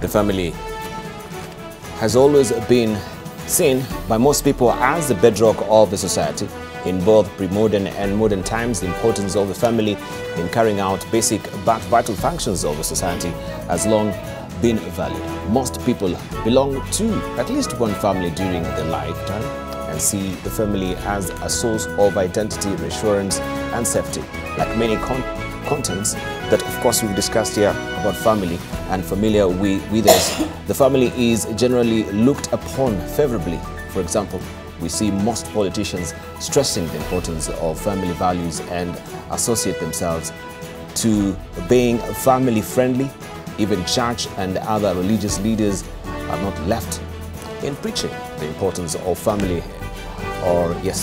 The family has always been seen by most people as the bedrock of the society. In both pre-modern and modern times, the importance of the family in carrying out basic but vital functions of the society has long been valued. Most people belong to at least one family during their lifetime and see the family as a source of identity, reassurance and safety. Like many contents that of course we've discussed here about family and familiar with us, the family is generally looked upon favorably. For example, we see most politicians stressing the importance of family values and associate themselves to being family friendly. Even church and other religious leaders are not left in preaching the importance of family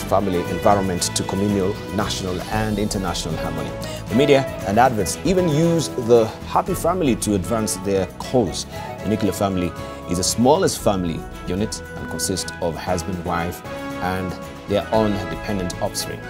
family environment to communal, national and international harmony. The media and adverts even use the happy family to advance their cause. The nuclear family is the smallest family unit and consists of husband, wife and their own dependent offspring.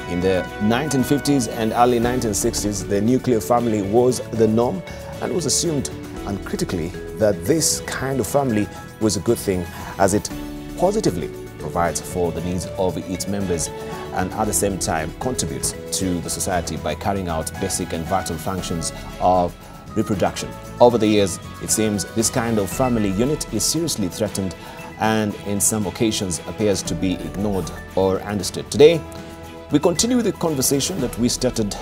In the 1950s and early 1960s, the nuclear family was the norm, and it was assumed uncritically that this kind of family was a good thing, as it positively provides for the needs of its members and at the same time contributes to the society by carrying out basic and vital functions of reproduction. Over the years, it seems this kind of family unit is seriously threatened and in some occasions appears to be ignored or understood. Today, we continue with the conversation that we started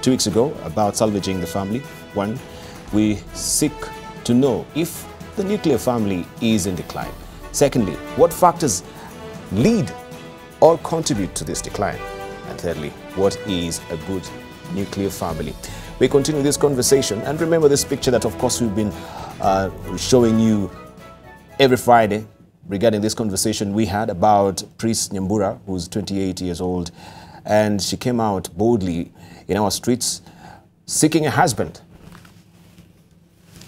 2 weeks ago about salvaging the family. One, we seek to know if the nuclear family is in decline. Secondly, what factors lead or contribute to this decline? And thirdly, what is a good nuclear family? We continue this conversation, and remember this picture that of course we've been showing you every Friday regarding this conversation we had about Priest Nyambura, who's 28 years old, and she came out boldly in our streets seeking a husband.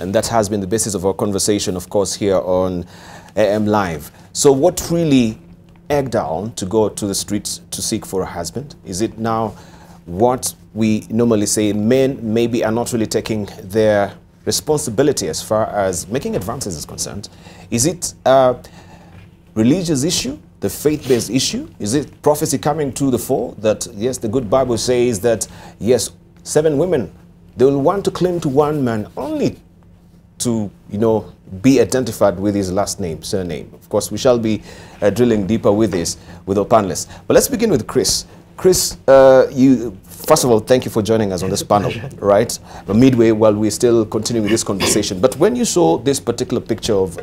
And that has been the basis of our conversation, of course, here on AM Live. So what really egged her on to go to the streets to seek for a husband? Is it now what we normally say men maybe are not really taking their responsibility as far as making advances is concerned? Is it a religious issue, the faith-based issue? Is it prophecy coming to the fore that, yes, the good Bible says that, yes, 7 women, they will want to cling to one man only to, be identified with his last name, surname. Of course, we shall be drilling deeper with this with our panelists. But let's begin with Chris. Chris, first of all, thank you for joining us on this panel, right? Midway while we're still continuing with this conversation. But when you saw this particular picture of,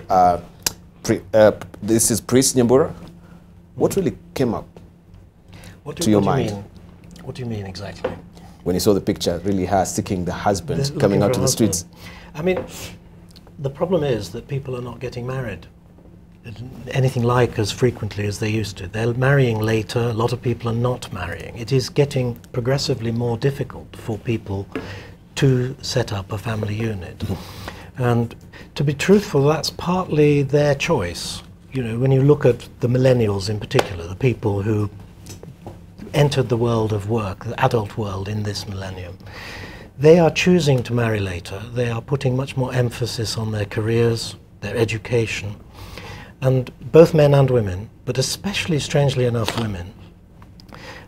this is Priest Nyambura, what really came up to your mind? What do you mean exactly? When you saw the picture, really her seeking the husband coming out to the streets. I mean, the problem is that people are not getting married anything like as frequently as they used to. They're marrying later. A lot of people are not marrying. It is getting progressively more difficult for people to set up a family unit. And to be truthful, that's partly their choice. When you look at the millennials in particular, the people who entered the world of work, the adult world in this millennium, they are choosing to marry later. They are putting much more emphasis on their careers, their education, and both men and women, but especially, strangely enough, women,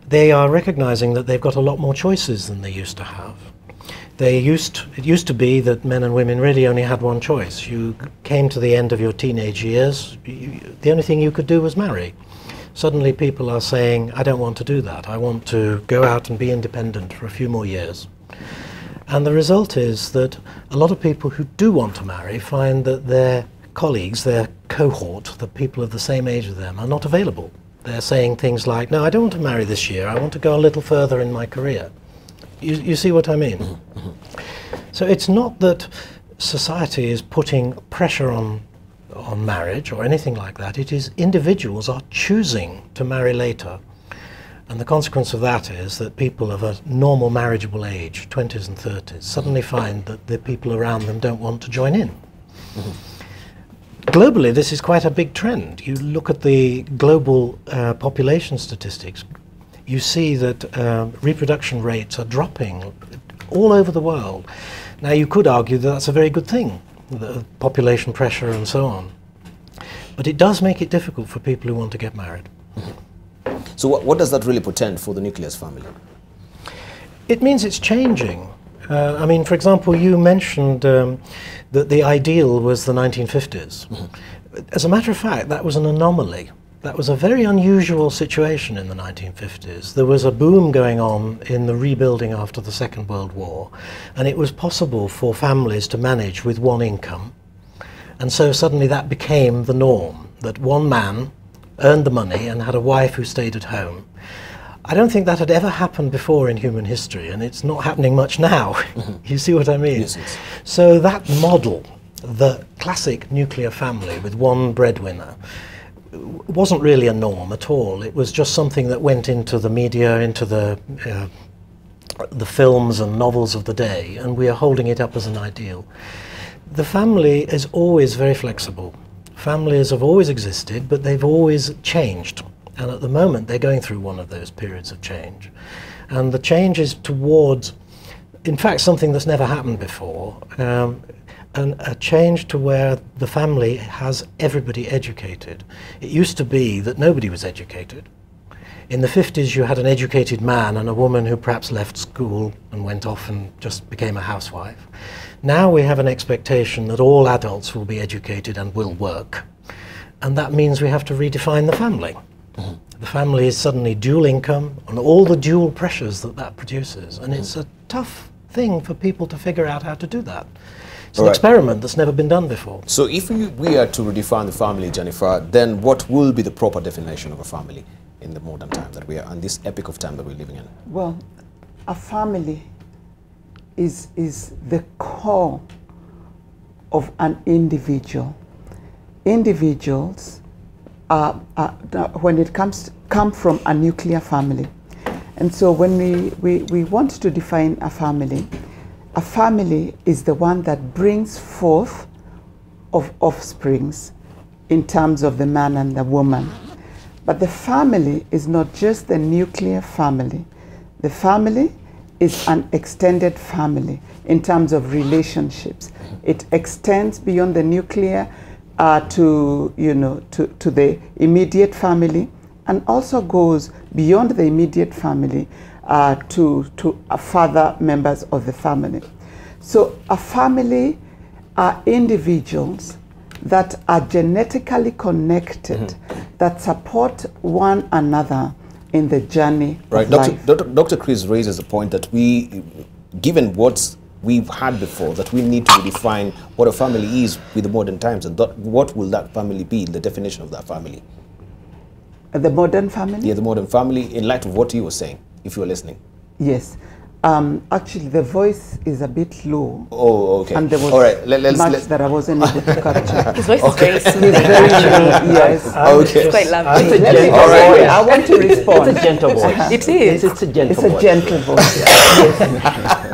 they are recognizing that they've got a lot more choices than they used to have. It used to be that men and women really only had one choice. You came to the end of your teenage years, the only thing you could do was marry. Suddenly people are saying, I don't want to do that. I want to go out and be independent for a few more years. And the result is that a lot of people who do want to marry find that their colleagues, their cohort, the people of the same age as them, are not available. They're saying things like, no, I don't want to marry this year. I want to go a little further in my career. You see what I mean? So it's not that society is putting pressure on marriage or anything like that. It is individuals are choosing to marry later. And the consequence of that is that people of a normal marriageable age, 20s and 30s, suddenly find that the people around them don't want to join in. Globally, this is quite a big trend. You look at the global population statistics, you see that reproduction rates are dropping all over the world. Now, you could argue that that's a very good thing. the population pressure and so on. But it does make it difficult for people who want to get married. So what does that really portend for the nucleus family? It means it's changing. I mean, for example, you mentioned that the ideal was the 1950s. As a matter of fact, that was an anomaly. That was a very unusual situation in the 1950s. There was a boom going on in the rebuilding after the Second World War, and it was possible for families to manage with one income. And so suddenly that became the norm, that one man earned the money and had a wife who stayed at home. I don't think that had ever happened before in human history, and it's not happening much now. You see what I mean? Yes, yes. So that model, the classic nuclear family with one breadwinner, wasn't really a norm at all. It was just something that went into the media, into the films and novels of the day, and we are holding it up as an ideal. The family is always very flexible. Families have always existed, but they've always changed. And at the moment, they're going through one of those periods of change. And the change is towards, in fact, something that's never happened before, and a change to where the family has everybody educated. It used to be that nobody was educated. In the 50s, you had an educated man and a woman who perhaps left school and went off and just became a housewife. Now we have an expectation that all adults will be educated and will work. And that means we have to redefine the family. The family is suddenly dual income and all the dual pressures that that produces. And it's a tough thing for people to figure out how to do that. It's an experiment that's never been done before. So if we are to redefine the family, Jennifer, then what will be the proper definition of a family in the modern time that we are, and this epoch of time that we're living in? Well, a family is the core of an individual. Individuals when it come from a nuclear family. And so when we want to define a family is the one that brings forth of offsprings in terms of the man and the woman. But the family is not just the nuclear family. The family is an extended family in terms of relationships. It extends beyond the nuclear to the immediate family, and also goes beyond the immediate family to further members of the family. So a family are individuals that are genetically connected, that support one another in the journey of life. Dr. Chris raises a point that given what we've had before, that we need to redefine what a family is with the modern times, and what will that family be, the definition of that family? The modern family? Yeah, the modern family, in light of what you were saying, if you were listening. Yes. Actually, the voice is a bit low. Oh, okay. And there was much that I wasn't able to capture. His voice is very soothing. Yes. Okay. It's quite lovely. All right. I want to respond. It's a gentle voice. It is. It's a gentle voice. It's a gentle voice.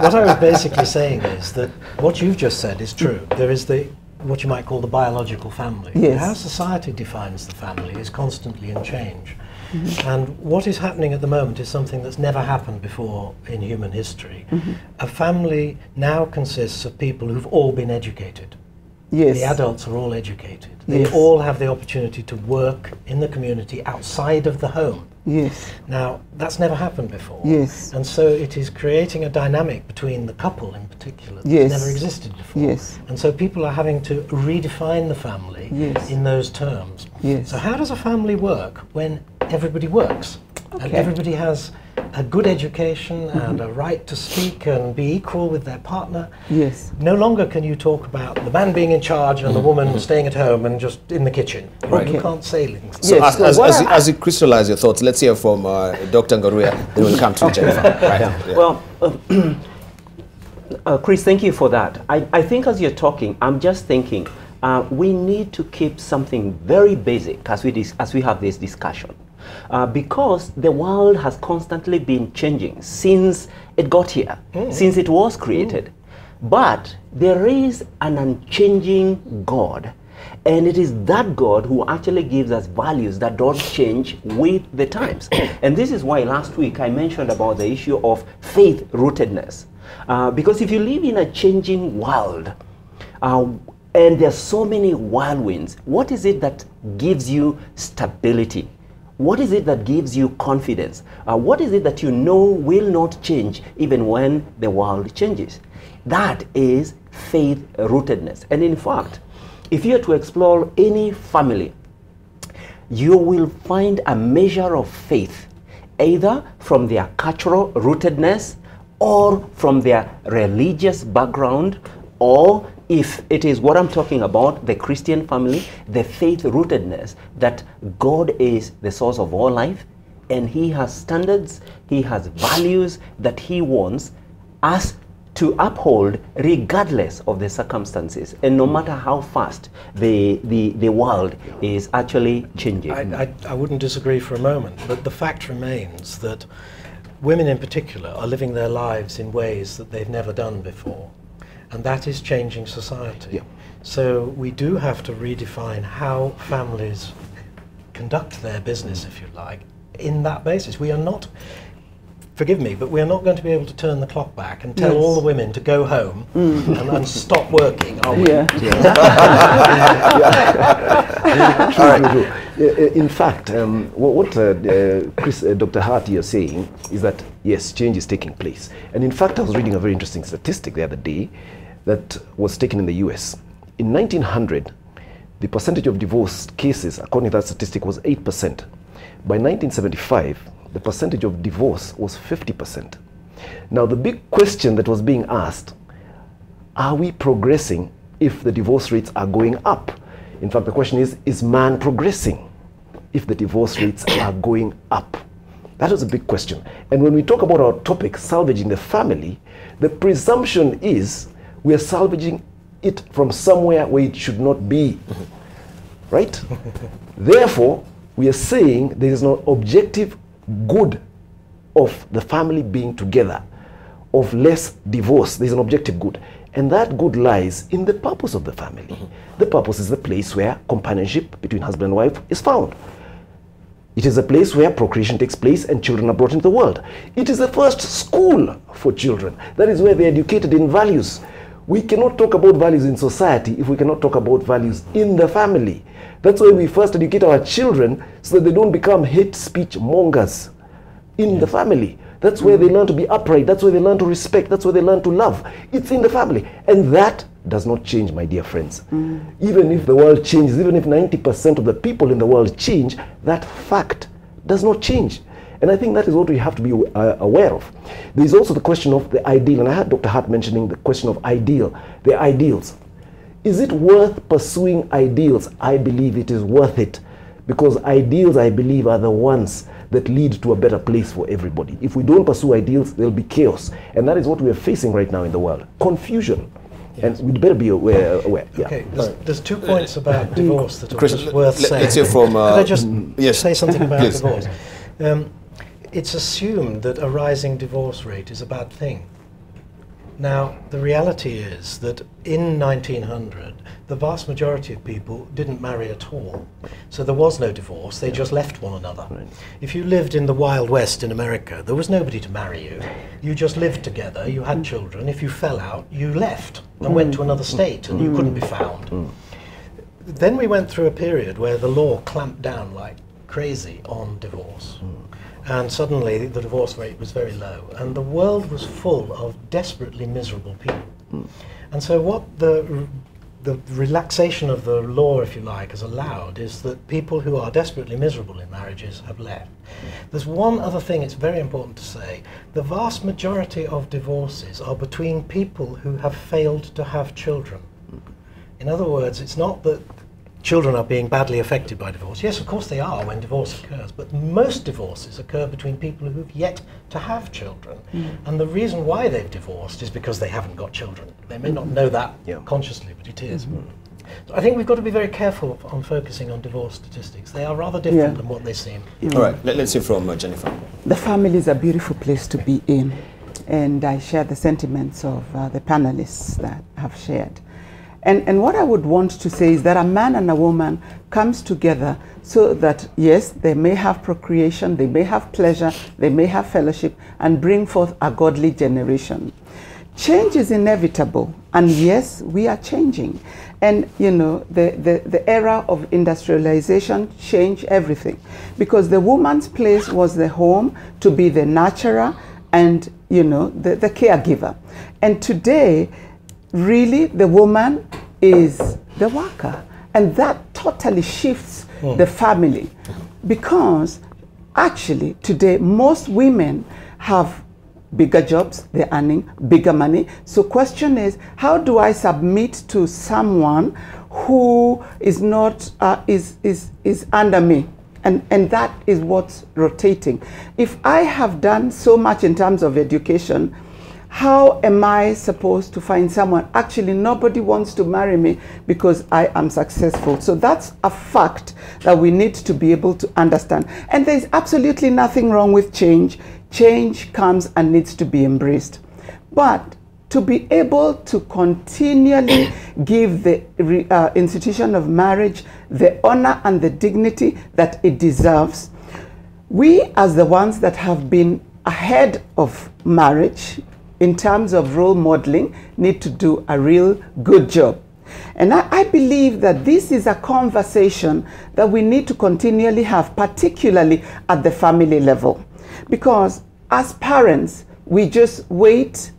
What I was basically saying is that what you've just said is true. There is what you might call the biological family. Yes. How society defines the family is constantly in change. And what is happening at the moment is something that's never happened before in human history. A family now consists of people who've all been educated. Yes. The adults are all educated. They all have the opportunity to work in the community outside of the home. Yes. Now, that's never happened before. Yes. And so it is creating a dynamic between the couple in particular that's never existed before. Yes. And so people are having to redefine the family in those terms. Yes. So how does a family work when everybody works? And everybody has a good education and a right to speak and be equal with their partner. Yes. No longer can you talk about the man being in charge and the woman staying at home and just in the kitchen. You can't say things. So as you crystallize your thoughts, let's hear from Dr. Ngaruiya, then we'll come to Jennifer. Right? Yeah. Well, Chris, thank you for that. I think as you're talking, I'm just thinking we need to keep something very basic as we have this discussion. Because the world has constantly been changing since it got here, since it was created. But there is an unchanging God, and it is that God who actually gives us values that don't change with the times. And this is why last week I mentioned about the issue of faith-rootedness. Because if you live in a changing world, and there's so many whirlwinds. What is it that gives you stability? What is it that gives you confidence? What is it that you know will not change even when the world changes? That is faith rootedness. And in fact, if you are to explore any family, you will find a measure of faith, either from their cultural rootedness or from their religious background, or if it is what I'm talking about, the Christian family, the faith rootedness that God is the source of all life, and He has standards, He has values that He wants us to uphold regardless of the circumstances, and no matter how fast the world is actually changing. I wouldn't disagree for a moment, but the fact remains that women in particular are living their lives in ways that they've never done before, and that is changing society. Yeah. So we do have to redefine how families conduct their business, if you like, in that basis. We are not, forgive me, but we are not going to be able to turn the clock back and tell all the women to go home and stop working, are we? Yeah. In fact, what Dr. Hart is saying is that, yes, change is taking place. And in fact, I was reading a very interesting statistic the other day that was taken in the US. In 1900, the percentage of divorce cases, according to that statistic, was 8%. By 1975, the percentage of divorce was 50%. Now, the big question that was being asked, are we progressing if the divorce rates are going up? In fact, the question is man progressing if the divorce rates are going up? That is a big question. And when we talk about our topic, salvaging the family, the presumption is we are salvaging it from somewhere where it should not be. Right? Therefore, we are saying there is no objective good of the family being together, of less divorce. There's an objective good. And that good lies in the purpose of the family. The purpose is the place where companionship between husband and wife is found. It is a place where procreation takes place and children are brought into the world. It is the first school for children. That is where they're educated in values. We cannot talk about values in society if we cannot talk about values in the family. That's why we first educate our children so that they don't become hate speech mongers in the family. That's where they learn to be upright. That's where they learn to respect. That's where they learn to love. It's in the family. And that does not change, my dear friends. Even if the world changes, even if 90% of the people in the world change, that fact does not change. And I think that is what we have to be aware of. There is also the question of the ideal, and I heard Dr. Hart mentioning the question of ideal, the ideals. Is it worth pursuing ideals? I believe it is worth it, because ideals, I believe, are the ones that lead to a better place for everybody. If we don't pursue ideals, there'll be chaos. And that is what we are facing right now in the world. Confusion. Yes. And we'd better be aware. Okay, there's 2 points about divorce that are just worth saying. Let's hear from... Could I just say something about Please. divorce? It's assumed that a rising divorce rate is a bad thing. Now, the reality is that in 1900, the vast majority of people didn't marry at all. So there was no divorce, they just left one another. Right. If you lived in the Wild West in America, there was nobody to marry you. You just lived together, you had children. If you fell out, you left and went to another state and you couldn't be found. Then we went through a period where the law clamped down like crazy on divorce. And suddenly the divorce rate was very low, and the world was full of desperately miserable people. And so what the relaxation of the law, if you like, has allowed is that people who are desperately miserable in marriages have left. There's one other thing it's very important to say. The vast majority of divorces are between people who have failed to have children. In other words, it's not that children are being badly affected by divorce. Yes, of course they are when divorce occurs, but most divorces occur between people who have yet to have children. And the reason why they've divorced is because they haven't got children. They may not know that consciously, but it is. So I think we've got to be very careful on focusing on divorce statistics. They are rather different than what they seem. All right, let's hear from Jennifer. The family is a beautiful place to be in, and I share the sentiments of the panelists that have shared. And what I would want to say is that a man and a woman comes together so that, yes, they may have procreation, they may have pleasure, they may have fellowship, and bring forth a godly generation. Change is inevitable. And yes, we are changing. And you know, the era of industrialization changed everything, because the woman's place was the home, to be the nurturer and, you know, the caregiver. And today, really, the woman is the worker. And that totally shifts the family, because actually today most women have bigger jobs, they're earning bigger money. So question is, how do I submit to someone who is not, is under me? And that is what's rotating. If I have done so much in terms of education, how am I supposed to find someone? Actually, nobody wants to marry me because I am successful. So that's a fact that we need to be able to understand. And there's absolutely nothing wrong with change. Change comes and needs to be embraced. But to be able to continually give the institution of marriage the honor and the dignity that it deserves, we as the ones that have been ahead of marriage in terms of role modeling need to do a real good job. And I believe that this is a conversation that we need to continually have, particularly at the family level. Because as parents, we just wait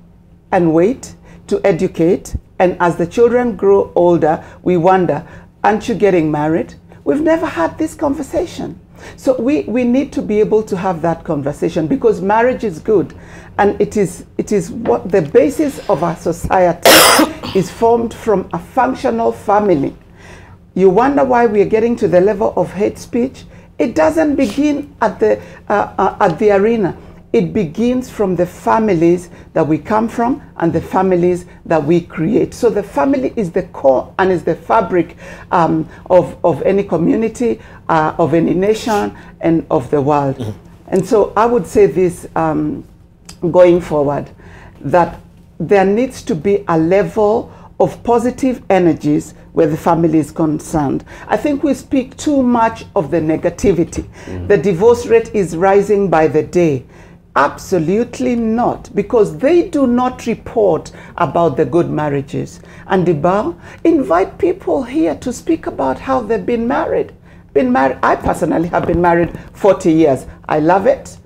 and wait to educate. And as the children grow older, we wonder, aren't you getting married? We've never had this conversation. So we need to be able to have that conversation, because marriage is good. And it is what the basis of our society is formed from a functional family. You wonder why we are getting to the level of hate speech? It doesn't begin at the arena. It begins from the families that we come from and the families that we create. So the family is the core and is the fabric of any community, of any nation, and of the world. And so I would say this going forward, that there needs to be a level of positive energies where the family is concerned. I think we speak too much of the negativity. The divorce rate is rising by the day. Absolutely not, because they do not report about the good marriages. And Debarl, invite people here to speak about how they've been married. I personally have been married 40 years. I love it.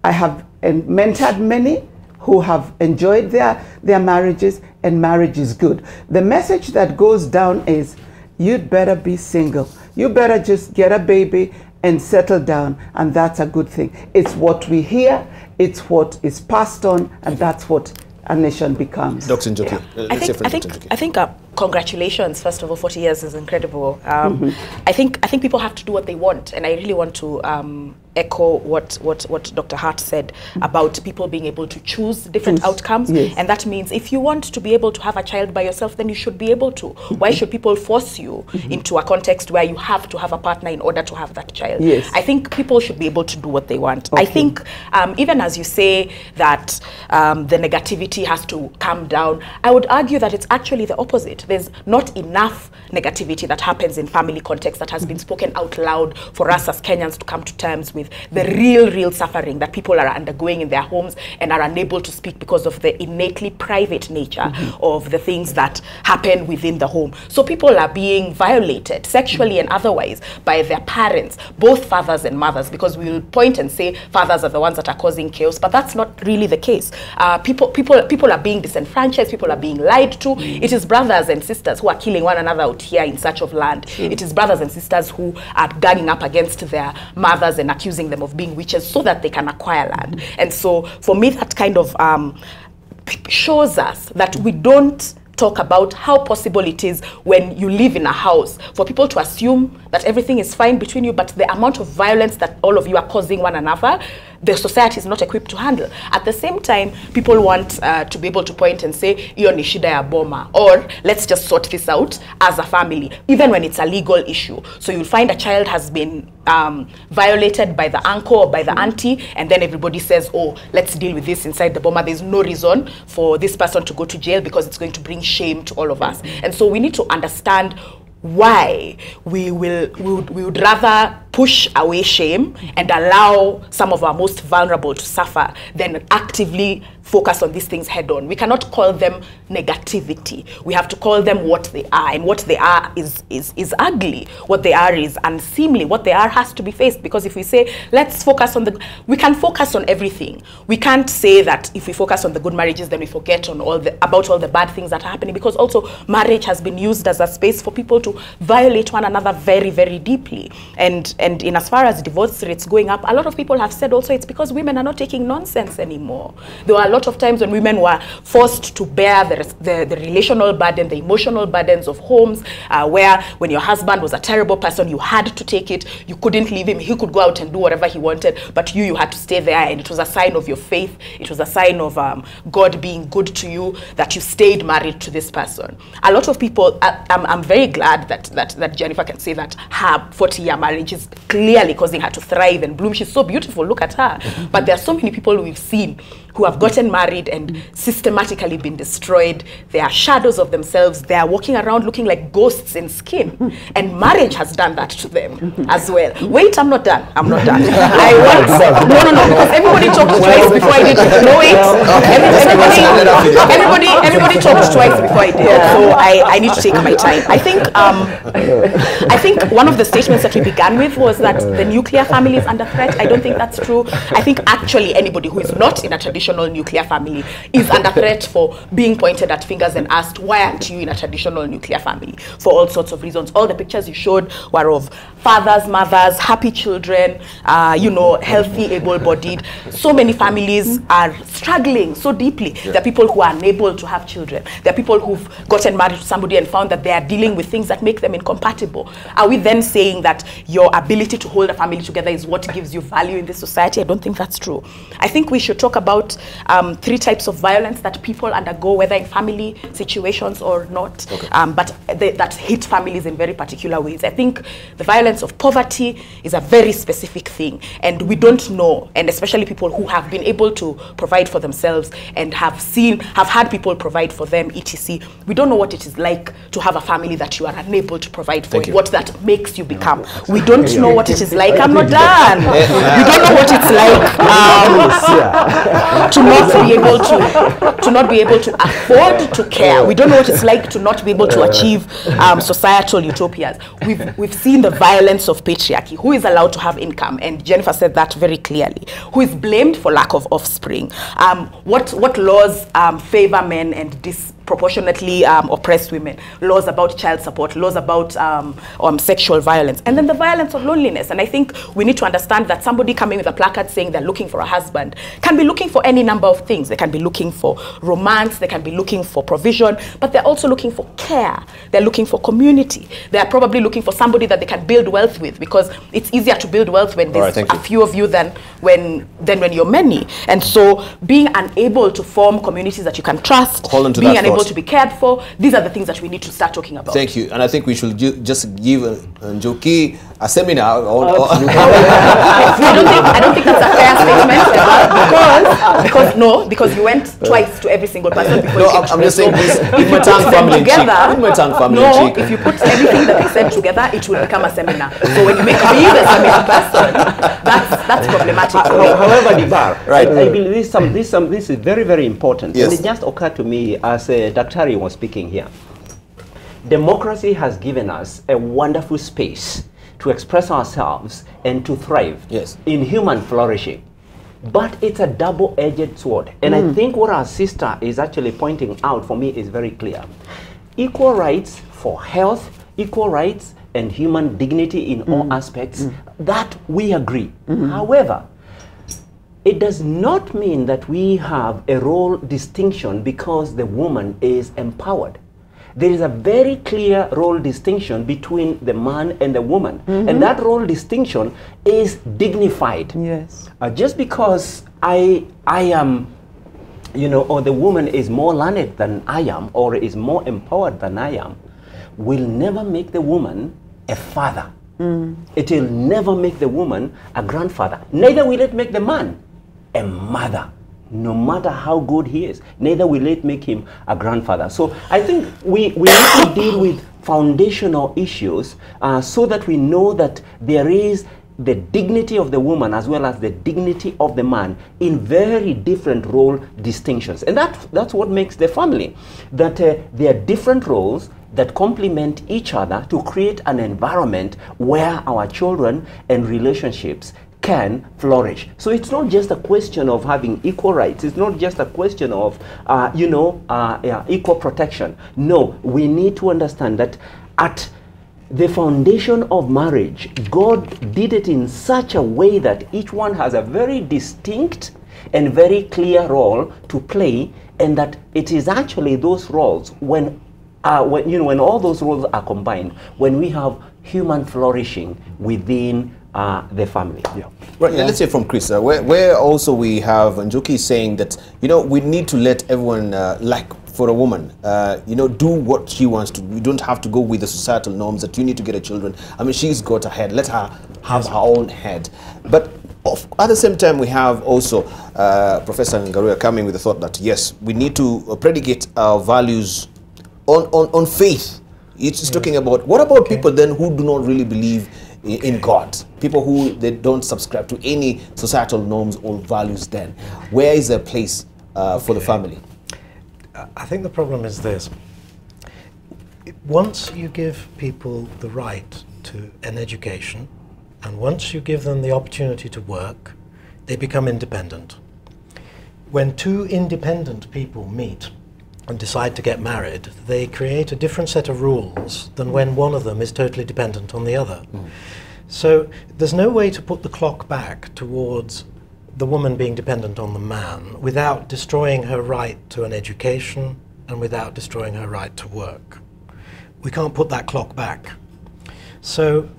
I have mentored many who have enjoyed their marriages, and marriage is good. The message that goes down is, you'd better be single. You better just get a baby and settle down, and that's a good thing. It's what we hear, it's what is passed on, and that's what a nation becomes. Dr. Njoki, I think congratulations, first of all. 40 years is incredible. I think people have to do what they want, and I really want to echo what Dr. Hart said about people being able to choose different outcomes. Yes. And that means if you want to be able to have a child by yourself, then you should be able to. Why should people force you into a context where you have to have a partner in order to have that child? Yes. I think people should be able to do what they want. Okay. I think even as you say that the negativity has to come down, I would argue that it's actually the opposite. There's not enough negativity that happens in family context that has been spoken out loud for us as Kenyans to come to terms with the real suffering that people are undergoing in their homes and are unable to speak because of the innately private nature of the things that happen within the home. So people are being violated sexually and otherwise by their parents, both fathers and mothers, because we will point and say fathers are the ones that are causing chaos, but that's not really the case. People are being disenfranchised, people are being lied to. It is brothers and sisters who are killing one another out here in search of land. It is brothers and sisters who are ganging up against their mothers and accusing them of being witches so that they can acquire land. And so for me, that kind of shows us that we don't talk about how possible it is when you live in a house for people to assume that everything is fine between you, but the amount of violence that all of you are causing one another, the society is not equipped to handle. At the same time, people want to be able to point and say, "Iyo ni shida ya boma," or "Let's just sort this out as a family," even when it's a legal issue. So you'll find a child has been violated by the uncle or by the auntie, and then everybody says, "Oh, let's deal with this inside the boma." There's no reason for this person to go to jail because it's going to bring shame to all of us. And so we need to understand why we would rather push away shame and allow some of our most vulnerable to suffer than actively focus on these things head on. We cannot call them negativity. We have to call them what they are, and what they are is ugly. What they are is unseemly. What they are has to be faced, because if we say, let's focus on we can focus on everything. We can't say that if we focus on the good marriages, then we forget on about all the bad things that are happening, because also marriage has been used as a space for people to violate one another very, very deeply. And in as far as divorce rates going up, a lot of people have said also it's because women are not taking nonsense anymore. There were a lot of times when women were forced to bear the relational burden, the emotional burdens of homes, where when your husband was a terrible person, you had to take it. You couldn't leave him. He could go out and do whatever he wanted, but you had to stay there, and it was a sign of your faith. It was a sign of God being good to you that you stayed married to this person. A lot of people, I'm very glad that Jennifer can say that her 40-year marriage is clearly causing her to thrive and bloom. She's so beautiful, look at her. But there are so many people we've seen who have gotten married and systematically been destroyed. They are shadows of themselves. They are walking around looking like ghosts in skin. And marriage has done that to them as well. Wait, I'm not done. I'm not done. No, because everybody talked twice before I did. No, wait. Everybody talked twice before I did. So I need to take my time. I think one of the statements that we began with was that the nuclear family is under threat. I don't think that's true. I think actually anybody who is not in a traditional nuclear family is under threat for being pointed at fingers and asked, why aren't you in a traditional nuclear family? For all sorts of reasons. All the pictures you showed were of fathers, mothers, happy children, healthy, able-bodied. So many families are struggling so deeply. There are people who are unable to have children. There are people who've gotten married to somebody and found that they are dealing with things that make them incompatible. Are we then saying that your ability to hold a family together is what gives you value in this society? I don't think that's true. I think we should talk about 3 types of violence that people undergo, whether in family situations or not, but that hit families in very particular ways. I think the violence of poverty is a very specific thing, and we don't know, and especially people who have been able to provide for themselves and have had people provide for them, etc. We don't know what it is like to have a family that you are unable to provide for, what that makes you become. We don't know what it is like. I'm not done. We don't know what it's like to not be able to afford to care. We don't know what it's like to not be able to achieve societal utopias. We've seen the violence of patriarchy. Who is allowed to have income? And Jennifer said that very clearly. Who is blamed for lack of offspring? What laws favor men and disproportionately oppress women? Laws about child support, laws about sexual violence, and then the violence of loneliness. And I think we need to understand that somebody coming with a placard saying they're looking for a husband can be looking for any number of things. They can be looking for romance, they can be looking for provision, but they're also looking for care. They're looking for community. They're probably looking for somebody that they can build wealth with, because it's easier to build wealth when there's a few of you than when you're many. And so being unable to form communities that you can trust, being unable to be cared for, these are the things that we need to start talking about. Thank you. And I think we should just give Njoki a seminar. I don't think that's a fair statement, because you went twice to every single person before you came. I'm just saying this. If you put everything that they said together, it will become a seminar. So when you make me the seminar person, that's problematic. However, Debarl, I believe this is very, very important. Yes. And it just occurred to me as Dr. was speaking here. Democracy has given us a wonderful space to express ourselves and to thrive in human flourishing. But it's a double-edged sword. And I think what our sister is actually pointing out for me is very clear. Equal rights for health, equal rights and human dignity in all aspects, that we agree. However, it does not mean that we have a role distinction because the woman is empowered. There is a very clear role distinction between the man and the woman. And that role distinction is dignified. Yes. Just because I am, or the woman is more learned than I am, or is more empowered than I am, will never make the woman a father. It will never make the woman a grandfather. Neither will it make the man a mother. No matter how good he is, neither will it make him a grandfather. So I think we need to deal with foundational issues so that we know that there is the dignity of the woman as well as the dignity of the man in very different role distinctions. And that's what makes the family. That there are different roles that complement each other to create an environment where our children and relationships can flourish. So it's not just a question of having equal rights. It's not just a question of, equal protection. No, we need to understand that at the foundation of marriage, God did it in such a way that each one has a very distinct and very clear role to play, and that it is actually those roles when all those roles are combined, when we have human flourishing within the family. Yeah. Right. Yeah. Let's say from Chris, where also we have Njoki saying that we need to let everyone like for a woman, do what she wants to. You don't have to go with the societal norms that you need to get a children. I mean, she's got a head. Let her have her own head. But at the same time, we have also Professor Ngaruiya coming with the thought that yes, we need to predicate our values on faith. It's talking about what about people then who do not really believe in God, people who they don't subscribe to any societal norms or values. Then where is their place for the family? I think the problem is this. Once you give people the right to an education, and once you give them the opportunity to work, they become independent. When two independent people meet and decide to get married, they create a different set of rules than when one of them is totally dependent on the other. So there's no way to put the clock back towards the woman being dependent on the man without destroying her right to an education and without destroying her right to work. We can't put that clock back. So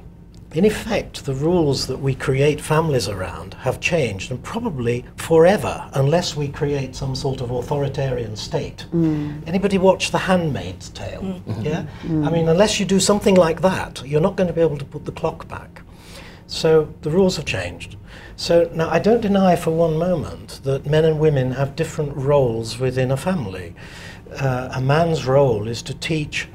in effect, the rules that we create families around have changed, and probably forever, unless we create some sort of authoritarian state. Anybody watch The Handmaid's Tale? Yeah? I mean, unless you do something like that, you're not going to be able to put the clock back. So the rules have changed. So now I don't deny for one moment that men and women have different roles within a family. A man's role is to teach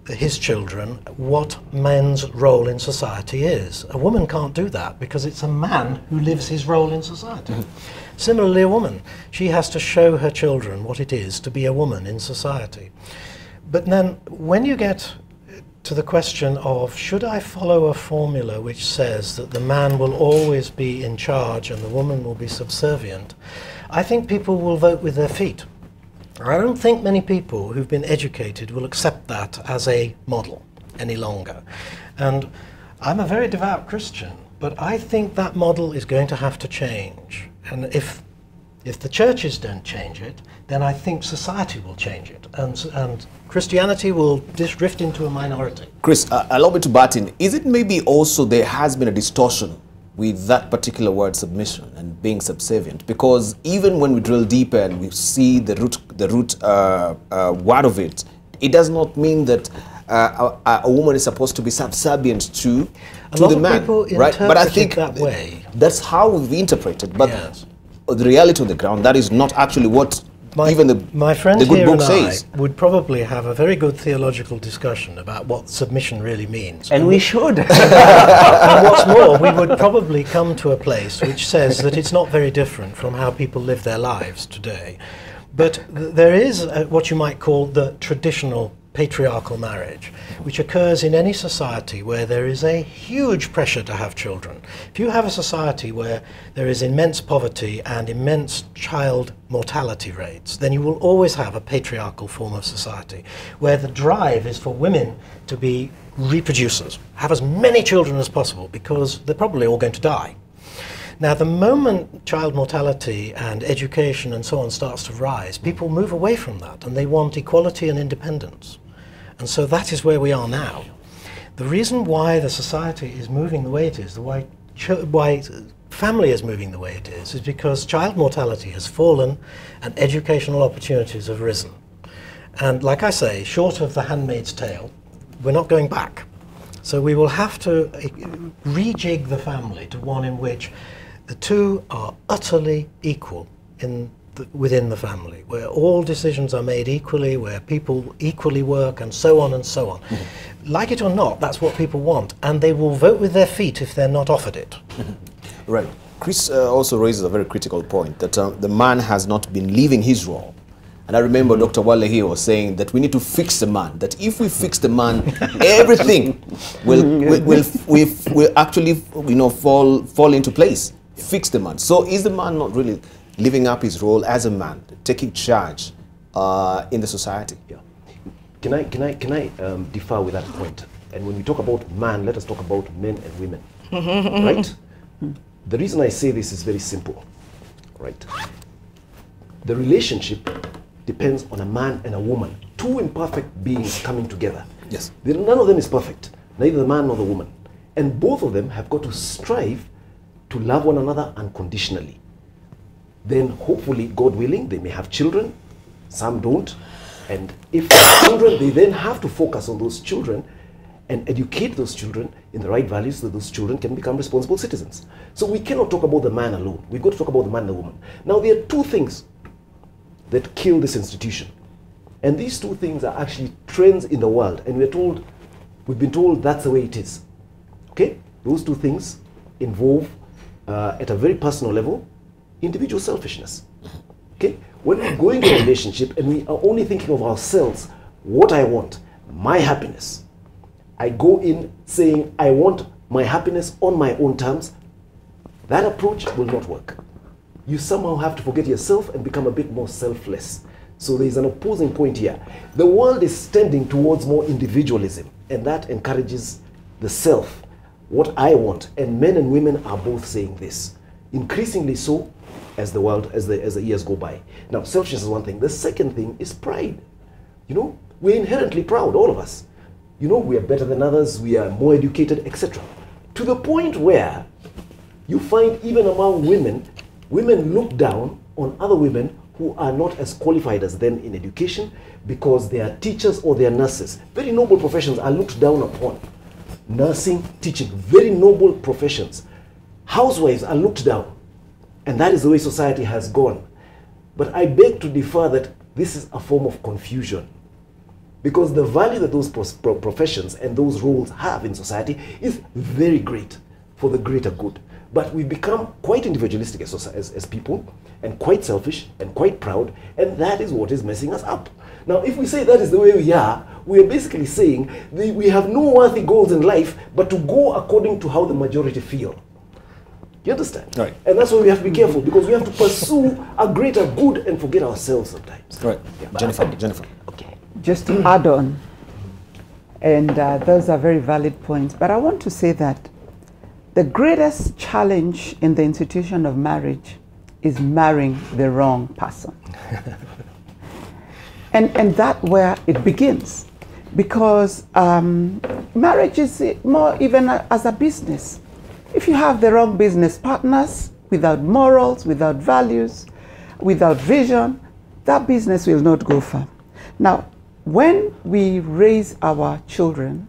his children what men's role in society is. A woman can't do that because it's a man who lives his role in society. Similarly, a woman, she has to show her children what it is to be a woman in society. But then when you get to the question of, should I follow a formula which says that the man will always be in charge and the woman will be subservient, I think people will vote with their feet. I don't think many people who've been educated will accept that as a model any longer. And I'm a very devout Christian, but I think that model is going to have to change. And if the churches don't change it, then I think society will change it. And Christianity will drift into a minority. Chris, allow me to butt in. Is it maybe also there has been a distortion with that particular word, submission and being subservient? Because even when we drill deeper and we see the root word of it, it does not mean that a woman is supposed to be subservient to the man, right? But I think that way. That's how we've interpreted. But the reality on the ground, that is not actually what my friend the good here book and says. I would probably have a very good theological discussion about what submission really means. And we should. And what's more, we would probably come to a place which says that it's not very different from how people live their lives today. But there is what you might call the traditional patriarchal marriage, which occurs in any society where there is a huge pressure to have children. If you have a society where there is immense poverty and immense child mortality rates, then you will always have a patriarchal form of society, where the drive is for women to be reproducers, have as many children as possible, because they're probably all going to die. Now, the moment child mortality and education and so on starts to rise, people move away from that and they want equality and independence. And so that is where we are now. The reason why the society is moving the way it is, why family is moving the way it is because child mortality has fallen and educational opportunities have risen. And like I say, short of The Handmaid's Tale, we're not going back. So we will have to rejig the family to one in which the two are utterly equal in within the family, where all decisions are made equally, where people equally work, and so on and so on. Like it or not, that's what people want, and they will vote with their feet if they're not offered it. Right. Chris also raises a very critical point, that the man has not been living his role. And I remember Dr. Wale here was saying that we need to fix the man, that if we fix the man, everything will actually, you know, fall into place. Fix the man. So is the man not really living up his role as a man, taking charge in the society? Yeah. Can I differ with that point? And when we talk about man, let us talk about men and women, right? The reason I say this is very simple, right? The relationship depends on a man and a woman, two imperfect beings coming together. Yes. None of them is perfect, neither the man nor the woman. And both of them have got to strive to love one another unconditionally. Then hopefully, God willing, they may have children, some don't. And if children, they then have to focus on those children and educate those children in the right values so that those children can become responsible citizens. So we cannot talk about the man alone. We've got to talk about the man and the woman. Now, there are two things that kill this institution. And these two things are actually trends in the world. And we've been told that's the way it is. Okay? Those two things involve, at a very personal level, individual selfishness. Okay? When we go into a relationship and we are only thinking of ourselves, what I want, my happiness, I go in saying, I want my happiness on my own terms, that approach will not work. You somehow have to forget yourself and become a bit more selfless. So there is an opposing point here. The world is tending towards more individualism, and that encourages the self, what I want. And men and women are both saying this, increasingly so as the world, as the years go by. Now, selfishness is one thing. The second thing is pride. You know, we're inherently proud, all of us. You know, we are better than others, we are more educated, etc. To the point where you find even among women, women look down on other women who are not as qualified as them in education because they are teachers or they are nurses. Very noble professions are looked down upon. Nursing, teaching, very noble professions. Housewives are looked down. And that is the way society has gone. But I beg to differ that this is a form of confusion. Because the value that those professions and those roles have in society is very great for the greater good. But we've become quite individualistic as people, and quite selfish, and quite proud, and that is what is messing us up. Now, if we say that is the way we are basically saying we have no worthy goals in life, but to go according to how the majority feel. You understand? Right. And that's why we have to be careful, because we have to pursue a greater good and forget ourselves sometimes. Right. Yeah. Jennifer. Okay. Just to add on, and those are very valid points, but I want to say that the greatest challenge in the institution of marriage is marrying the wrong person. and that's where it begins, because marriage is more even as a business. If you have the wrong business partners, without morals, without values, without vision, that business will not go far. Now, when we raise our children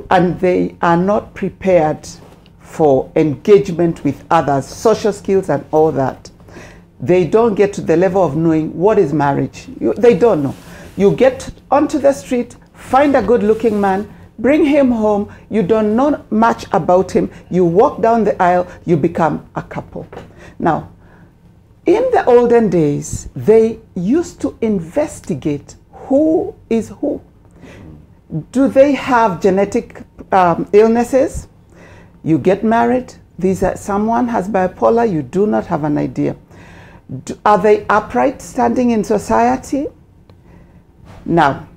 and they are not prepared for engagement with others, social skills and all that, they don't get to the level of knowing what is marriage. They don't know. You get onto the street, find a good-looking man, bring him home, you don't know much about him, you walk down the aisle, you become a couple. Now, in the olden days, they used to investigate who is who. Do they have genetic illnesses? You get married, someone has bipolar, you do not have an idea. Are they upright, standing in society? Now,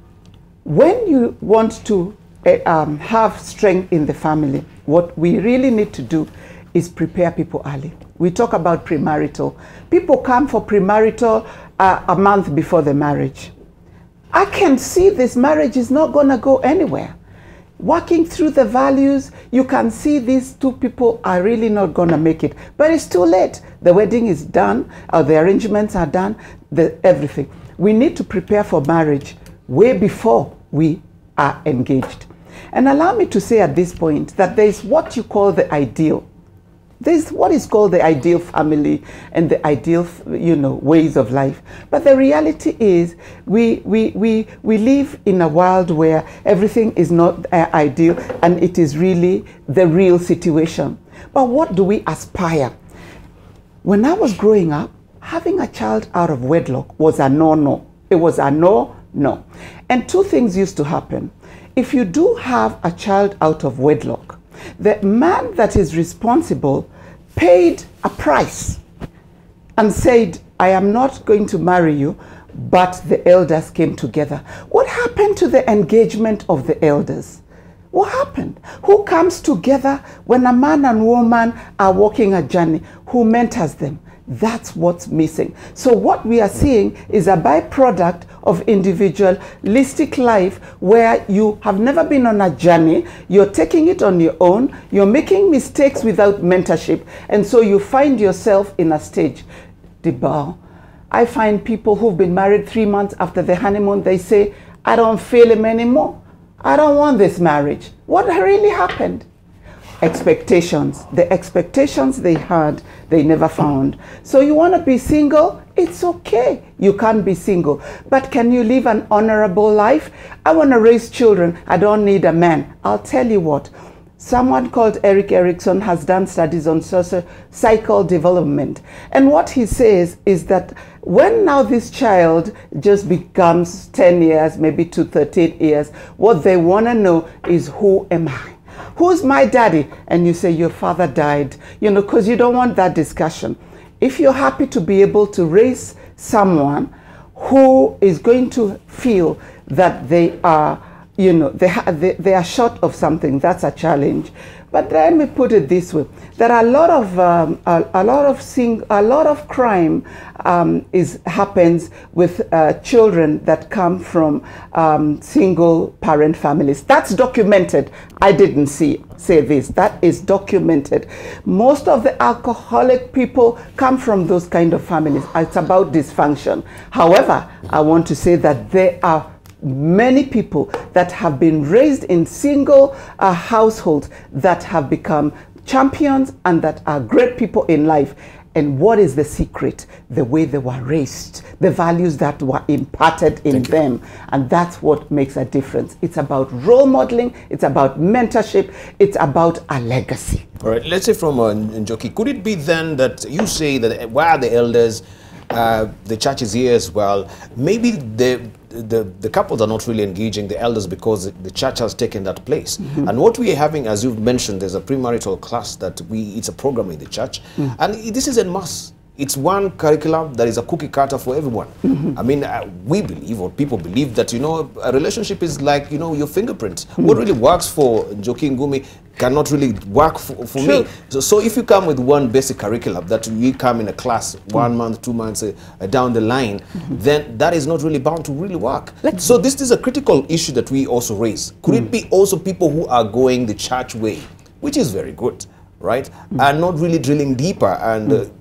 when you want to have strength in the family, what we really need to do is prepare people early. We talk about premarital. People come for premarital a month before the marriage. I can see this marriage is not going to go anywhere. Working through the values, you can see these two people are really not going to make it. But it's too late. The wedding is done, or the arrangements are done, everything. We need to prepare for marriage way before we are engaged. And allow me to say at this point that there is what you call the ideal. There's what is called the ideal family and the ideal, ways of life. But the reality is we live in a world where everything is not ideal and it is really the real situation. But what do we aspire? When I was growing up, having a child out of wedlock was a no-no. It was a no-no. And two things used to happen. If you do have a child out of wedlock, the man that is responsible paid a price and said, I am not going to marry you, but the elders came together. What happened to the engagement of the elders? What happened? Who comes together when a man and woman are walking a journey? Who mentors them? That's what's missing. So what we are seeing is a byproduct of individualistic life where you have never been on a journey, you're taking it on your own, you're making mistakes without mentorship, and so you find yourself in a stage. Debarl, I find people who've been married 3 months after the honeymoon, they say, I don't feel him anymore. I don't want this marriage. What really happened? Expectations. The expectations they had, they never found. So you want to be single? It's okay. You can be single. But can you live an honorable life? I want to raise children. I don't need a man. I'll tell you what. Someone called Eric Erickson has done studies on cycle development. And what he says is that when now this child just becomes 10 years, maybe to 13 years, what they want to know is, who am I? Who's my daddy? And you say, your father died, because you don't want that discussion. If you're happy to be able to raise someone who is going to feel that they are, they are short of something, that's a challenge. But let me put it this way: there are a lot of crime happens with children that come from single parent families. That's documented. I didn't say this. That is documented. Most of the alcoholic people come from those kind of families. It's about dysfunction. However, I want to say that there are many people that have been raised in single households that have become champions and that are great people in life. And what is the secret? The way they were raised, the values that were imparted in them. And that's what makes a difference. It's about role modeling, it's about mentorship, it's about a legacy. All right, let's say from Njoki, could it be then that you say that while the elders, the church is here as well, maybe the couples are not really engaging the elders because the church has taken that place. And what we are having, as you've mentioned, there's a premarital class that it's a program in the church. And this is en masse. It's one curriculum that is a cookie cutter for everyone. I mean, we believe, or people believe, that, a relationship is like, your fingerprint. What really works for Njoki Ngumi cannot really work for me. So if you come with one basic curriculum that you come in a class 1 month, 2 months down the line, then that is not really bound to really work. So this is a critical issue that we also raise. Could it be also people who are going the church way, which is very good, right, and not really drilling deeper and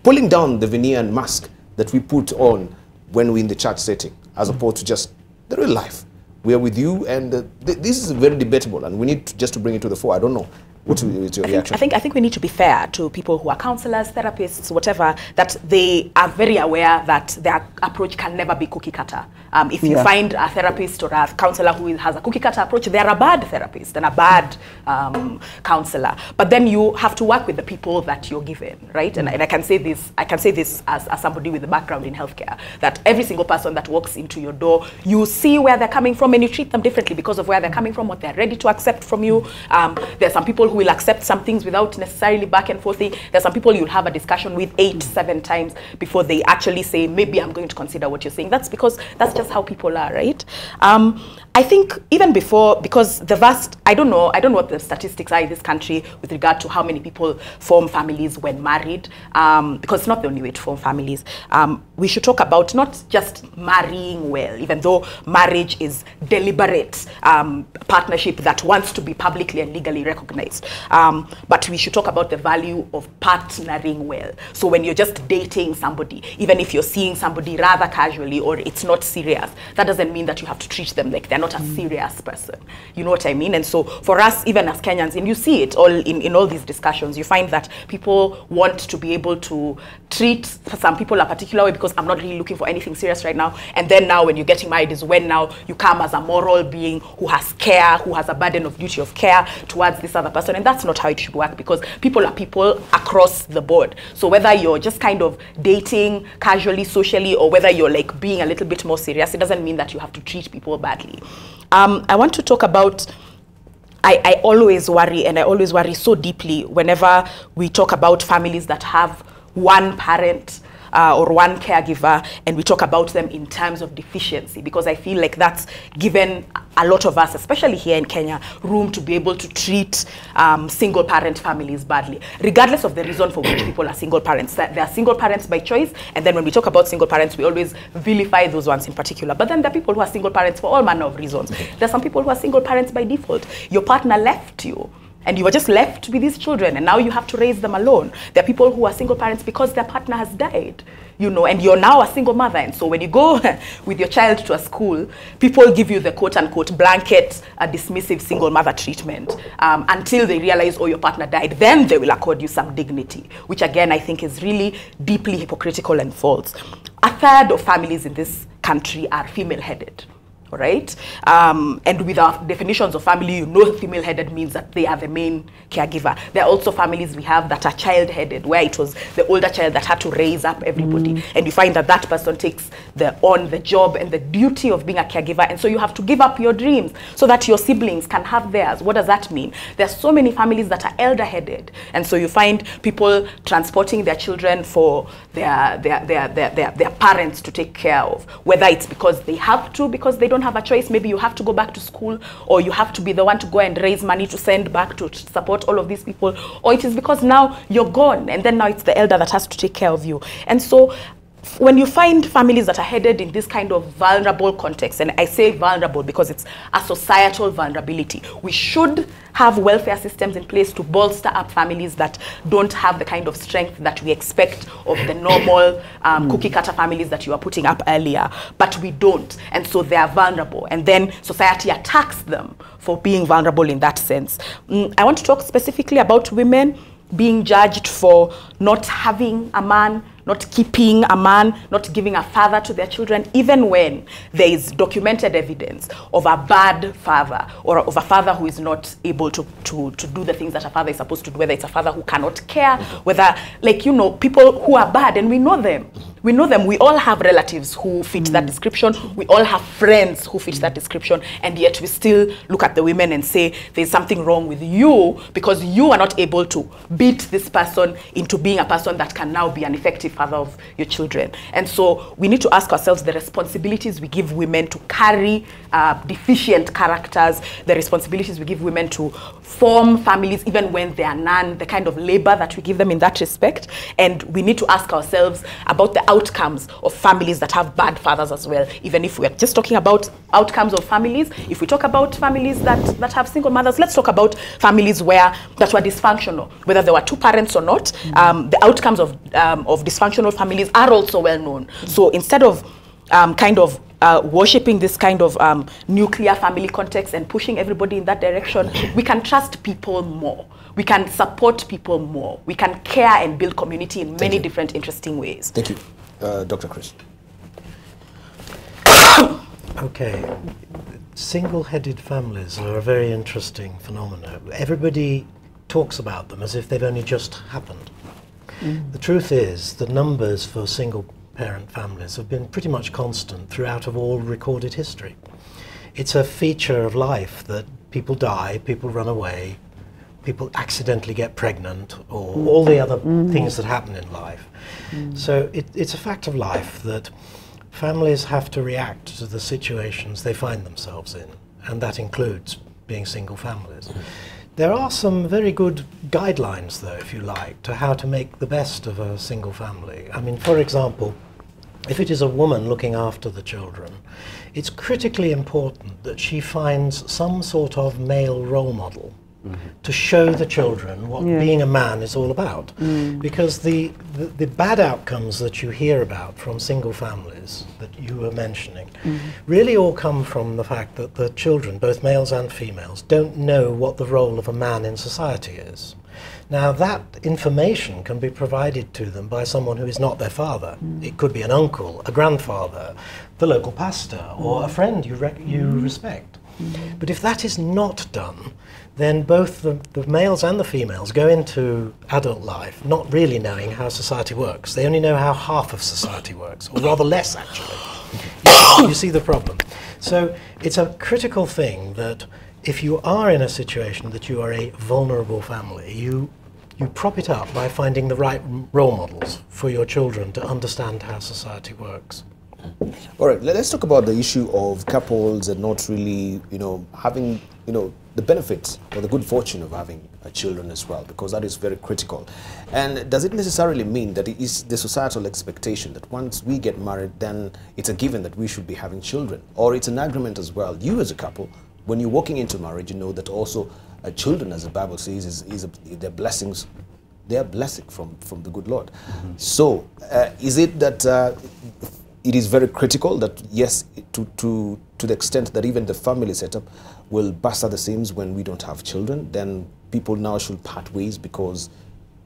pulling down the veneer and mask that we put on when we're in the church setting, as opposed to just the real life? We are with you, and this is very debatable, and we need just to bring it to the fore. I don't know. What's your reaction? I think we need to be fair to people who are counselors, therapists, whatever, that they are very aware that their approach can never be cookie cutter. If you find a therapist or a counselor who has a cookie cutter approach, they're a bad therapist and a bad counselor. But then you have to work with the people that you're given, right? And I can say this as somebody with a background in healthcare, that every single person that walks into your door, you see where they're coming from and you treat them differently because of where they're coming from, what they're ready to accept from you. There are some people who will accept some things without necessarily back and forthing. There's some people you'll have a discussion with 8, 7 times before they actually say, maybe I'm going to consider what you're saying. That's because that's just how people are, right? I think even before, because the vast, I don't know what the statistics are in this country with regard to how many people form families when married, because it's not the only way to form families. We should talk about not just marrying well, even though marriage is deliberate partnership that wants to be publicly and legally recognized. But we should talk about the value of partnering well. So when you're just dating somebody, even if you're seeing somebody rather casually or it's not serious, that doesn't mean that you have to treat them like they're not a serious person. You know what I mean? And so for us, even as Kenyans, and you see it all in all these discussions, you find that people want to be able to treat some people a particular way because I'm not really looking for anything serious right now. And then now when you're getting married is when now you come as a moral being who has care, who has a burden of duty of care towards this other person. And that's not how it should work, because people are people across the board. So whether you're just kind of dating casually, socially, or whether you're like being a little bit more serious, it doesn't mean that you have to treat people badly. I want to talk about, I always worry, and I always worry so deeply whenever we talk about families that have one parent or one caregiver, and we talk about them in terms of deficiency, because I feel like that's given a lot of us, especially here in Kenya, room to be able to treat single parent families badly, regardless of the reason for which people are single parents. That they are single parents by choice, and then when we talk about single parents, we always vilify those ones in particular. But then there are people who are single parents for all manner of reasons. There are some people who are single parents by default. Your partner left you, and you were just left with these children, and now you have to raise them alone. There are people who are single parents because their partner has died, you know, and you're now a single mother. And so when you go with your child to a school, people give you the quote-unquote blanket dismissive single mother treatment until they realize, oh, your partner died. Then they will accord you some dignity, which again, I think is really deeply hypocritical and false. A third of families in this country are female-headed. Right? And with our definitions of family, you know, female-headed means that they are the main caregiver. There are also families we have that are child-headed, where it was the older child that had to raise up everybody. And you find that that person takes on the job and the duty of being a caregiver. And so you have to give up your dreams so that your siblings can have theirs. What does that mean? There are so many families that are elder-headed. And so you find people transporting their children for their parents to take care of, whether it's because they have to, because they don't have a choice. Maybe you have to go back to school, or you have to be the one to go and raise money to send back to support all of these people, or it is because now you're gone and then now it's the elder that has to take care of you. And so when you find families that are headed in this kind of vulnerable context, and I say vulnerable because it's a societal vulnerability, we should have welfare systems in place to bolster up families that don't have the kind of strength that we expect of the normal cookie-cutter families that you were putting up earlier, but we don't. And so they are vulnerable, and then society attacks them for being vulnerable in that sense. I want to talk specifically about women being judged for not having a man, not keeping a man, not giving a father to their children, even when there is documented evidence of a bad father, or of a father who is not able to do the things that a father is supposed to do, whether it's a father who cannot care, whether, like, you know, people who are bad, and we know them. We know them. We all have relatives who fit that description. We all have friends who fit that description. And yet we still look at the women and say, there's something wrong with you because you are not able to beat this person into being a person that can now be an effective father of your children. And so we need to ask ourselves the responsibilities we give women to carry deficient characters, the responsibilities we give women to form families even when there are none, the kind of labor that we give them in that respect. And we need to ask ourselves about the outcomes of families that have bad fathers as well. Even if we're just talking about outcomes of families, if we talk about families that have single mothers, let's talk about families that were dysfunctional, whether there were two parents or not. The outcomes of dysfunctional families are also well known. So instead of worshipping this kind of nuclear family context and pushing everybody in that direction, we can trust people more. We can support people more. We can care and build community in many different interesting ways. Thank you. Dr. Chris. Okay. Single-headed families are a very interesting phenomenon. Everybody talks about them as if they've only just happened. The truth is the numbers for single-parent families have been pretty much constant throughout of all recorded history. It's a feature of life that people die, people run away, people accidentally get pregnant, or all the other things that happen in life. So it's a fact of life that families have to react to the situations they find themselves in, and that includes being single families. There are some very good guidelines, though, if you like, to how to make the best of a single family. I mean, for example, if it is a woman looking after the children, it's critically important that she finds some sort of male role model to show the children what being a man is all about. Because the bad outcomes that you hear about from single families that you were mentioning really all come from the fact that the children, both males and females, don't know what the role of a man in society is. Now that information can be provided to them by someone who is not their father. It could be an uncle, a grandfather, the local pastor, or a friend you respect. But if that is not done, then both the males and the females go into adult life not really knowing how society works. They only know how half of society works, or rather less actually. You see the problem. So it's a critical thing that if you are in a situation that you are a vulnerable family, you prop it up by finding the right role models for your children to understand how society works. All right, let's talk about the issue of couples and not really, having, the benefits or the good fortune of having children as well, because that is very critical. And does it necessarily mean that it is the societal expectation that once we get married, then it's a given that we should be having children? Or it's an agreement as well, you as a couple, when you're walking into marriage, you know that also children, as the Bible says, they're blessings. They are blessing from the good Lord. So is it that it is very critical that, yes, to the extent that even the family setup will burst at the seams when we don't have children, then people now should part ways because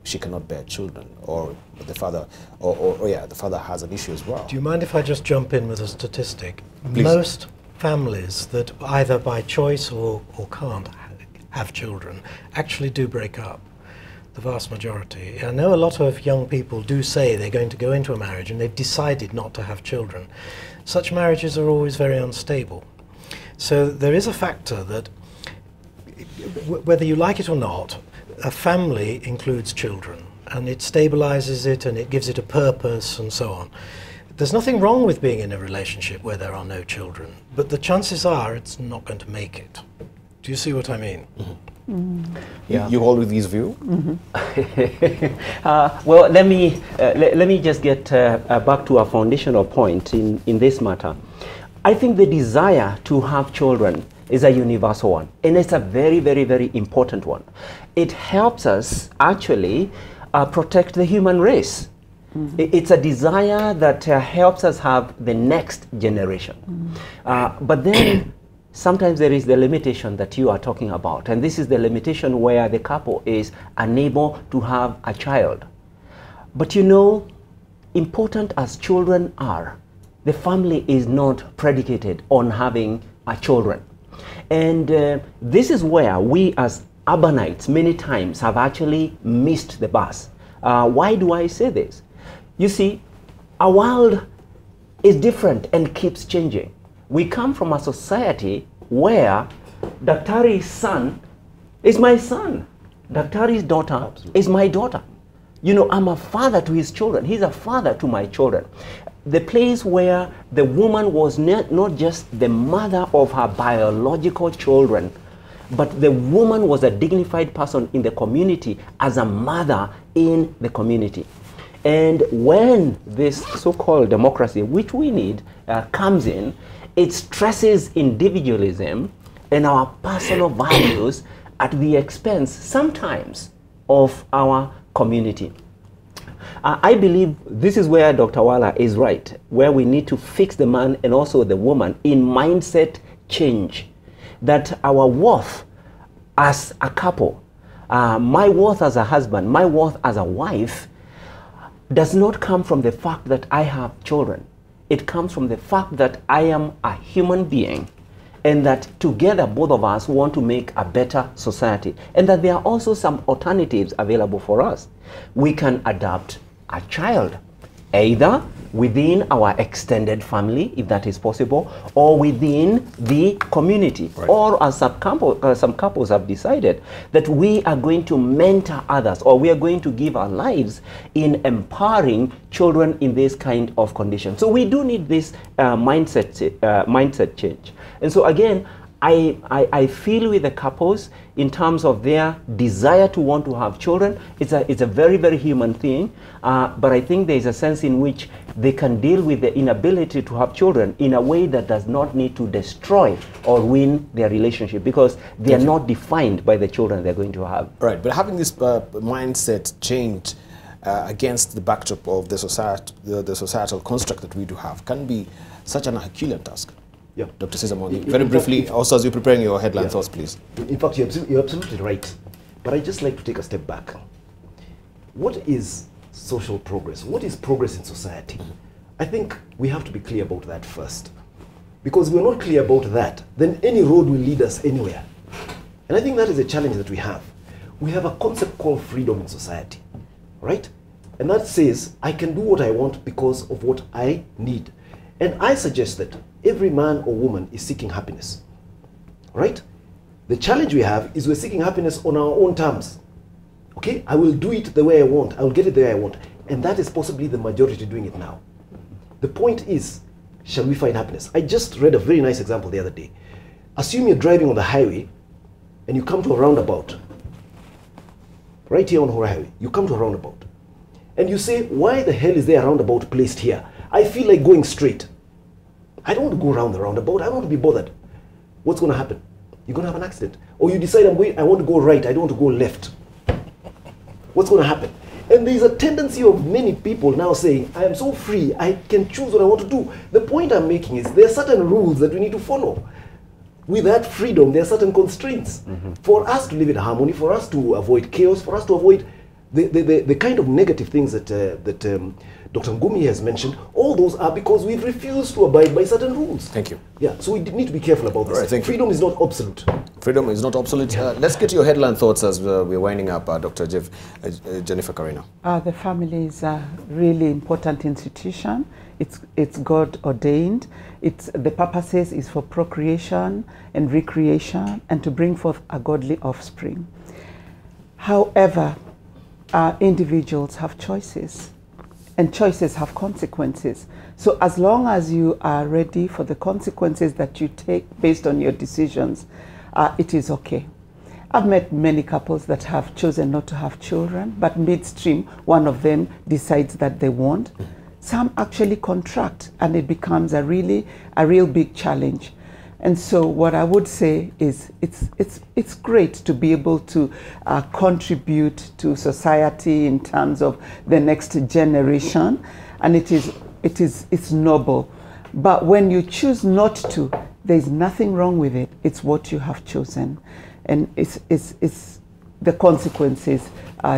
she cannot bear children, or the father, the father has an issue as well. Do you mind if I just jump in with a statistic? Please. Most families that either by choice or can't have children actually do break up. The vast majority. I know a lot of young people do say they're going to go into a marriage and they've decided not to have children. Such marriages are always very unstable. So there is a factor that, whether you like it or not, a family includes children, and it stabilizes it and it gives it a purpose and so on. There's nothing wrong with being in a relationship where there are no children, but the chances are it's not going to make it. Do you see what I mean? Yeah. You hold with this view? Well, let me just get back to a foundational point in this matter. I think the desire to have children is a universal one, and it's a very, very, very important one. It helps us actually protect the human race. It's a desire that helps us have the next generation. But then sometimes there is the limitation that you are talking about, and this is the limitation where the couple is unable to have a child. But important as children are, the family is not predicated on having children. And this is where we as urbanites many times have actually missed the bus. Why do I say this? You see, our world is different and keeps changing. We come from a society where Daktari's son is my son. Daktari's daughter is my daughter. I'm a father to his children. He's a father to my children. The place where the woman was not just the mother of her biological children, but the woman was a dignified person in the community as a mother in the community. And when this so-called democracy, which we need, comes in, it stresses individualism and our personal values at the expense sometimes of our community. I believe this is where Dr. Wala is right, where we need to fix the man and also the woman in mindset change. That our worth as a couple, my worth as a husband, my worth as a wife, does not come from the fact that I have children. It comes from the fact that I am a human being, and that together both of us want to make a better society, and that there are also some alternatives available for us. We can adopt a child, either within our extended family, if that is possible, or within the community. Right. Or as some couples have decided that we are going to mentor others, or we are going to give our lives in empowering children in this kind of condition. So we do need this mindset change. And so again, I feel with the couples in terms of their desire to want to have children. It's a very, very human thing, but I think there is a sense in which they can deal with the inability to have children in a way that does not need to destroy or ruin their relationship, because they are not defined by the children they're going to have. Right, but having this mindset change against the backdrop of the societal construct that we do have can be such an Herculean task. Yeah. Dr. Cesar Mwangi, very briefly, also as you're preparing your headline thoughts, please. In fact, you're absolutely right. But I just like to take a step back. What is social progress? What is progress in society? I think we have to be clear about that first. Because if we're not clear about that, then any road will lead us anywhere. And I think that is a challenge that we have. We have a concept called freedom in society, right? And that says, I can do what I want because of what I need. And I suggest that every man or woman is seeking happiness, right? The challenge we have is we're seeking happiness on our own terms. Okay, I will do it the way I want. I will get it the way I want. And that is possibly the majority doing it now. The point is, shall we find happiness? I just read a very nice example the other day. Assume you're driving on the highway and you come to a roundabout. Right here on the highway, you come to a roundabout. And you say, why the hell is there a roundabout placed here? I feel like going straight. I don't want to go around the roundabout. I don't want to be bothered. What's going to happen? You're going to have an accident. Or you decide, I want to go right. I don't want to go left. What's going to happen? And there's a tendency of many people now saying, I am so free. I can choose what I want to do. The point I'm making is there are certain rules that we need to follow. With that freedom, there are certain constraints. For us to live in harmony, for us to avoid chaos, for us to avoid the kind of negative things that Dr. Ngumi has mentioned, all those are because we've refused to abide by certain rules. Thank you. Yeah, so we need to be careful about this. Right, freedom is not absolute. Freedom is not obsolete. Let's get your headline thoughts as we're winding up, Dr. Jennifer Karina. The family is a really important institution. It's God ordained. The purposes is for procreation and recreation and to bring forth a godly offspring. However, individuals have choices, and choices have consequences. So as long as you are ready for the consequences that you take based on your decisions, it is okay. I've met many couples that have chosen not to have children, but midstream, one of them decides that they won't. Some actually contract, and it becomes a real big challenge. And so what I would say is it's great to be able to contribute to society in terms of the next generation, and it's noble. But when you choose not to, there's nothing wrong with it. It's what you have chosen, and it's the consequences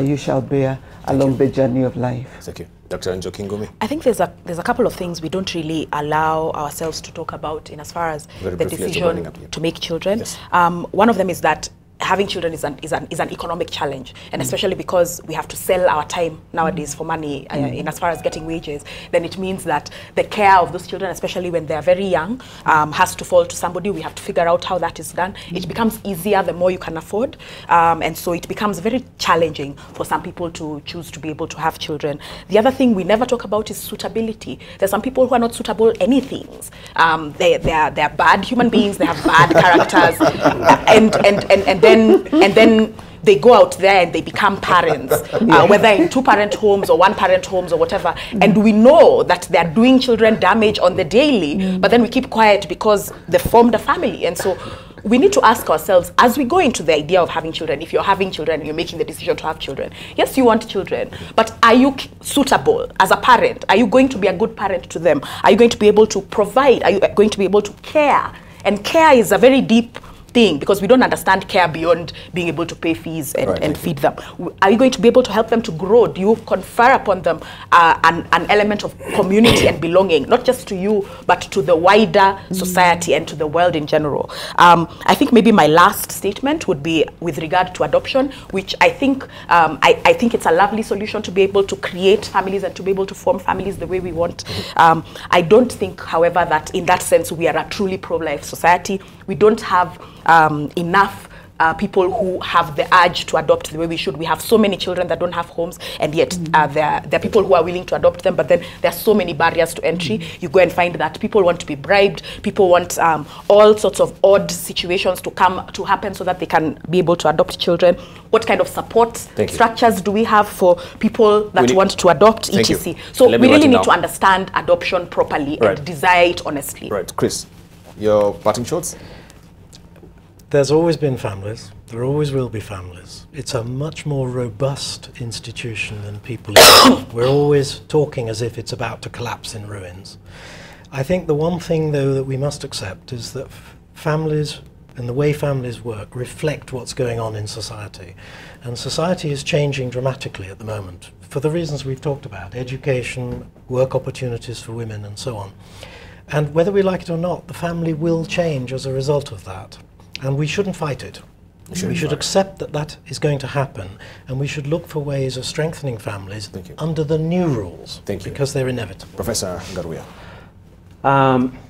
you shall bear along the journey of life. Thank you. Dr. Njoki Ngumi. I think there's a couple of things we don't really allow ourselves to talk about in as far as the decision to make children. Yes. One of them is that having children is an economic challenge, and especially because we have to sell our time nowadays for money in as far as getting wages, then it means that the care of those children, especially when they're very young, has to fall to somebody. We have to figure out how that is done. It becomes easier the more you can afford, and so it becomes very challenging for some people to choose to be able to have children. The other thing we never talk about is suitability. There's some people who are not suitable anything. They're bad human beings, they have bad characters, and then they go out there and they become parents, whether in two-parent homes or one-parent homes or whatever. And we know that they're doing children damage on the daily, but then we keep quiet because they formed a family. And so we need to ask ourselves, as we go into the idea of having children, if you're having children, you're making the decision to have children. Yes, you want children, but are you suitable as a parent? Are you going to be a good parent to them? Are you going to be able to provide? Are you going to be able to care? And care is a very deep thing, because we don't understand care beyond being able to pay fees and feed them. Are you going to be able to help them to grow? Do you confer upon them an element of community and belonging, not just to you, but to the wider society and to the world in general? I think maybe my last statement would be with regard to adoption, which I think it's a lovely solution to be able to create families and to be able to form families the way we want. I don't think, however, that in that sense we are a truly pro-life society. We don't have enough people who have the urge to adopt the way we should. We have so many children that don't have homes, and yet there are people who are willing to adopt them, but then there are so many barriers to entry. You go and find that people want to be bribed, people want all sorts of odd situations to happen so that they can be able to adopt children. What kind of support structures do we have for people that want to adopt, etc.? So we really need to understand adoption properly and desire it honestly. Right, Chris, your parting shots? There's always been families. There always will be families. It's a much more robust institution than people think. We're always talking as if it's about to collapse in ruins. I think the one thing, though, that we must accept is that families and the way families work reflect what's going on in society. And society is changing dramatically at the moment for the reasons we've talked about: education, work opportunities for women, and so on. And whether we like it or not, the family will change as a result of that. And we shouldn't fight it. We should accept that that is going to happen, and we should look for ways of strengthening families under the new rules, because they're inevitable. Professor Ngaruiya.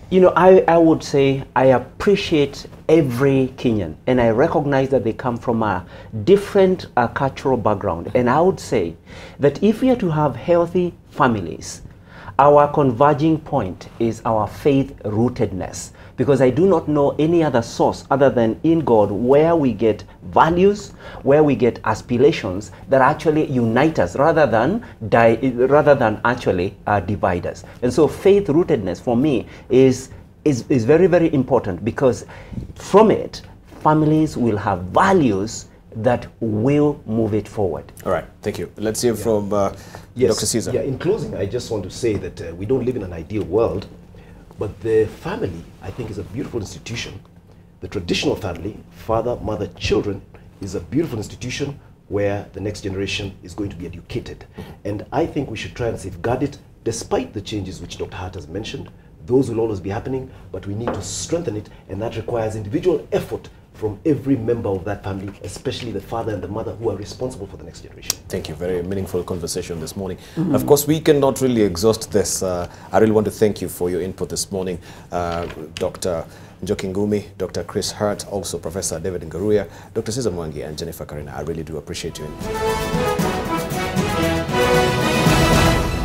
You know, I would say I appreciate every Kenyan, and I recognize that they come from a different cultural background. And I would say that if we are to have healthy families, our converging point is our faith-rootedness, because I do not know any other source other than in God where we get values, where we get aspirations that actually unite us rather than actually divide us. And so faith-rootedness for me is very, very important, because from it, families will have values that will move it forward. All right, thank you. Let's hear from Dr. Caesar. Yeah, in closing, I just want to say that we don't live in an ideal world, but the family, I think, is a beautiful institution. The traditional family, father, mother, children, is a beautiful institution where the next generation is going to be educated. And I think we should try and safeguard it, despite the changes which Dr. Hart has mentioned. Those will always be happening, but we need to strengthen it, and that requires individual effort from every member of that family, especially the father and the mother who are responsible for the next generation. Thank you. Very meaningful conversation this morning. Of course, we cannot really exhaust this. I really want to thank you for your input this morning, Dr. Njoki Ngumi, Dr. Chris Hart, also Professor David Ngaruiya, Dr. Mwangi and Jennifer Karina. I really do appreciate you.